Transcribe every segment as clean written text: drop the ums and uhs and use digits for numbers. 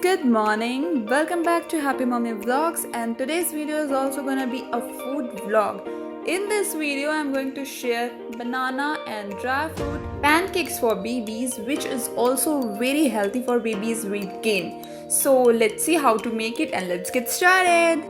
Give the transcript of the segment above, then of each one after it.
good morning. Welcome back to Happy Mommy Vlogs, and today's video is also gonna be a food vlog. In this video, I'm going to share banana and dry fruit pancakes for babies, which is also very healthy for babies' weight gain. So let's see how to make it and let's get started.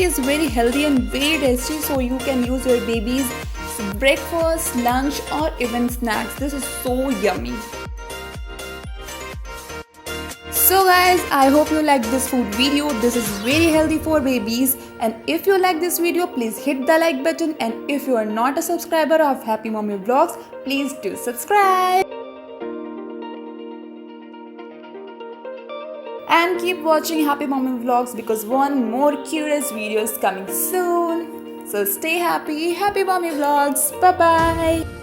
coffee is very healthy and very tasty, so you can use your baby's breakfast, lunch or even snacks. This is so yummy. So guys, I hope you like this food video. This is very healthy for babies, and if you like this video, please hit the like button, and if you are not a subscriber of Happy Mommy Vlogs, please do subscribe. And keep watching Happy Mommy Vlogs because one more curious video is coming soon. So stay happy, Happy Mommy Vlogs. Bye bye.